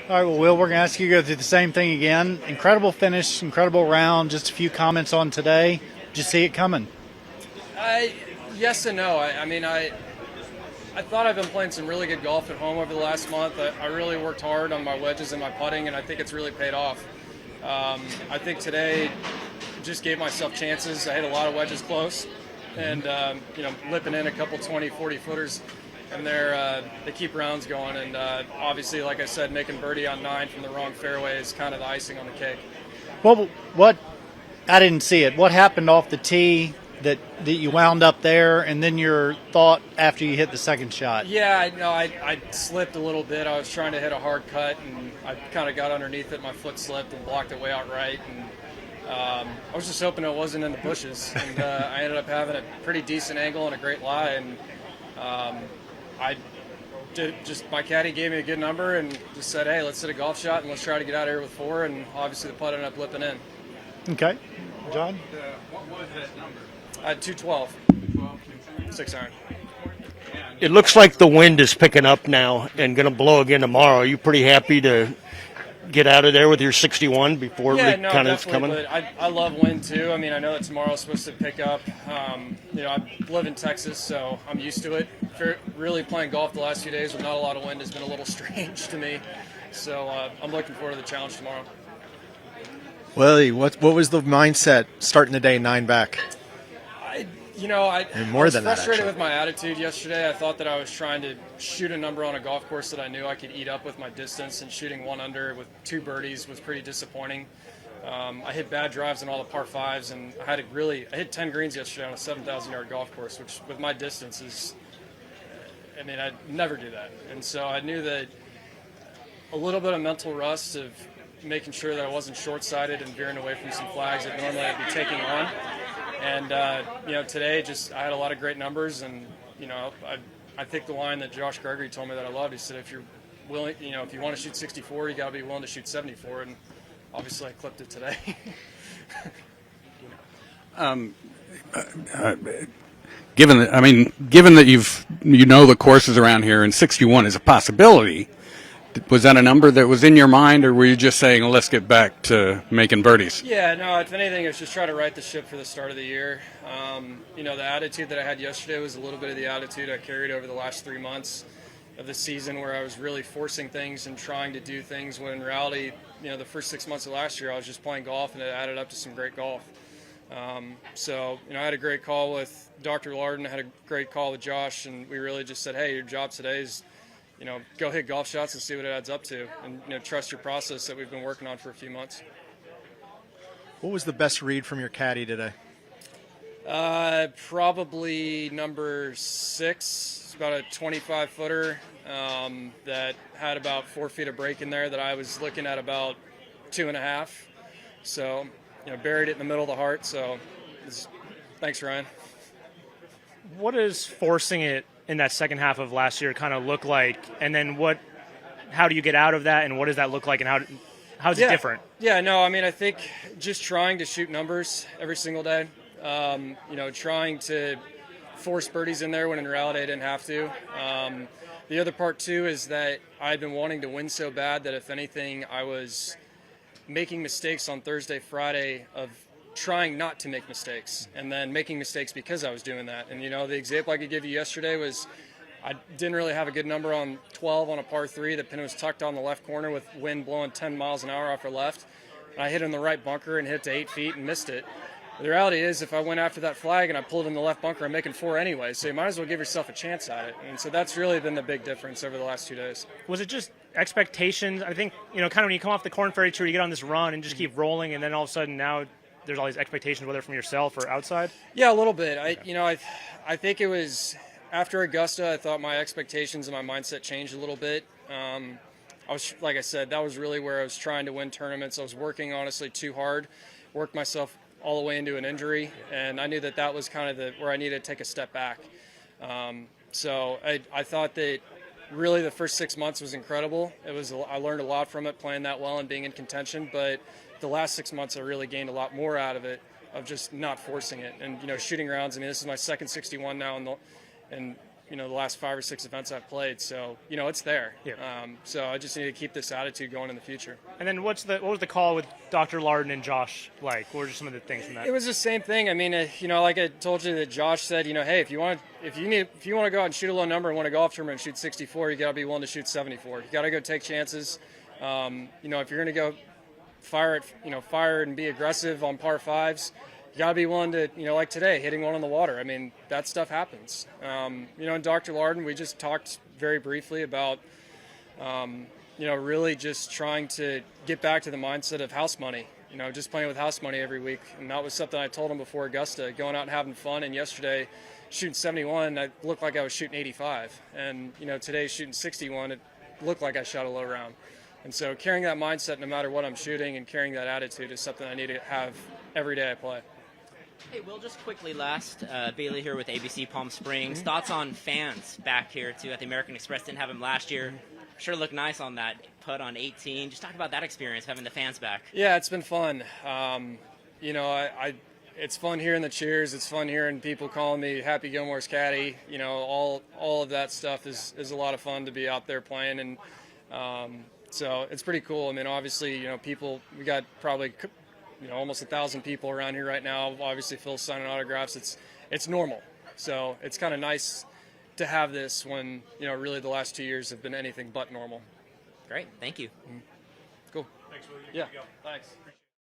All right, well, Will, we're going to ask you to go through the same thing again. Incredible finish, incredible round. Just a few comments on today. Did you see it coming? Yes and no. I thought I've been playing some really good golf at home over the last month. I really worked hard on my wedges and my putting, and I think it's really paid off. I think today just gave myself chances. I hit a lot of wedges close, and lipping in a couple 20, 40 footers, and they keep rounds going. And obviously, like I said, making birdie on 9 from the wrong fairway is kind of the icing on the cake. Well, what I didn't see it. What happened off the tee that you wound up there, and then your thought after you hit the second shot? Yeah, I slipped a little bit. I was trying to hit a hard cut, and I kind of got underneath it. My foot slipped and blocked it way out right. And I was just hoping it wasn't in the bushes. And I ended up having a pretty decent angle and a great lie. And my caddy gave me a good number and just said, hey, let's hit a golf shot and let's try to get out of here with 4. And obviously the putt ended up lipping in. Okay. John? What was that number? I had 212. 6 iron. It looks like the wind is picking up now and going to blow again tomorrow. Are you pretty happy to get out of there with your 61 before yeah, it no, kind of coming? But I love wind too. I mean, I know that tomorrow's supposed to pick up. I live in Texas, so I'm used to it. Really playing golf the last few days with not a lot of wind has been a little strange to me. So I'm looking forward to the challenge tomorrow. Willie, what was the mindset starting the day 9 back? I And more was than that, frustrated actually. with my attitude yesterday. I thought that I was trying to shoot a number on a golf course that I knew I could eat up with my distance, and shooting 1 under with 2 birdies was pretty disappointing. I hit bad drives in all the par 5s, and I hit 10 greens yesterday on a 7,000-yard golf course, which with my distance is, I'd never do that. And so I knew that a little bit of mental rust of making sure that I wasn't short-sighted and veering away from some flags that normally I'd be taking on. And, today I had a lot of great numbers, and, I think the line that Josh Gregory told me that I loved, he said, if you're willing, if you want to shoot 64, you got to be willing to shoot 74, and obviously I clipped it today. Given that you know the courses around here, and 61 is a possibility, was that a number that was in your mind, or were you just saying, let's get back to making birdies? Yeah, no, if anything, it was just try to right the ship for the start of the year. The attitude that I had yesterday was a little bit of the attitude I carried over the last 3 months of the season, where I was really forcing things and trying to do things when in reality, the first 6 months of last year, I was just playing golf, and it added up to some great golf. I had a great call with Dr. Lardon, I had a great call with Josh, and we really just said, hey, your job today is go hit golf shots and see what it adds up to, and trust your process that we've been working on for a few months. What was the best read from your caddy today? Probably number 6. It's about a 25-footer that had about 4 feet of break in there that I was looking at about 2.5. So, buried it in the middle of the heart. So, thanks, Ryan. What is forcing it in that second half of last year kind of look like, and then how do you get out of that, and what does that look like, and how's it different? Yeah, no, I think just trying to shoot numbers every single day, trying to force birdies in there when in reality I didn't have to. The other part too is that I'd been wanting to win so bad that if anything I was making mistakes on Thursday, Friday of trying not to make mistakes, and then making mistakes because I was doing that. And the example I could give you yesterday was I didn't really have a good number on 12 on a par 3. The pin was tucked on the left corner with wind blowing 10 miles an hour off her left. And I hit in the right bunker and hit it to 8 feet and missed it. But the reality is, if I went after that flag and I pulled in the left bunker, I'm making 4 anyway. So you might as well give yourself a chance at it. And so that's really been the big difference over the last 2 days. Was it just expectations? I think, kind of when you come off the Corn Ferry Tour, you get on this run and just keep rolling, and then all of a sudden now there's all these expectations, whether from yourself or outside? Yeah, a little bit. I think it was after Augusta, I thought my expectations and my mindset changed a little bit. I was, like I said, that was really where I was trying to win tournaments. I was working, honestly, too hard, worked myself all the way into an injury, and I knew that was kind of where I needed to take a step back. So I thought that really the first 6 months was incredible. I learned a lot from it, playing that well and being in contention, but the last 6 months I really gained a lot more out of it, of just not forcing it and shooting rounds. This is my second 61 now, and the last 5 or 6 events I've played. So, it's there. Yeah. So I just need to keep this attitude going in the future. And then what was the call with Dr. Larden and Josh like? What were some of the things from that? It was the same thing. I mean, like I told you that Josh said, hey, if you want to go out and shoot a low number and win a golf tournament and shoot 64, you got to be willing to shoot 74. You got to go take chances. If you're going to go fire and be aggressive on par fives, you got to be willing to, like today, hitting one on the water. I mean, that stuff happens. And Dr. Larden, we just talked very briefly about, really just trying to get back to the mindset of house money, just playing with house money every week. And that was something I told him before Augusta, going out and having fun. And yesterday, shooting 71, I looked like I was shooting 85. And, today, shooting 61, it looked like I shot a low round. And so carrying that mindset no matter what I'm shooting and carrying that attitude is something I need to have every day I play. Hey, Will, just quickly last, Bailey here with ABC Palm Springs. Thoughts on fans back here, too, at the American Express? Didn't have them last year. Sure looked nice on that putt on 18. Just talk about that experience, having the fans back. Yeah, it's been fun. It's fun hearing the cheers. It's fun hearing people calling me Happy Gilmore's caddy. All of that stuff is a lot of fun to be out there playing. And so it's pretty cool. I mean, obviously, people, we got probably almost 1,000 people around here right now. Obviously, Phil's signing autographs. It's normal. So it's kind of nice to have this when, really the last 2 years have been anything but normal. Great. Thank you. Cool. Thanks, Will. Yeah. Thanks.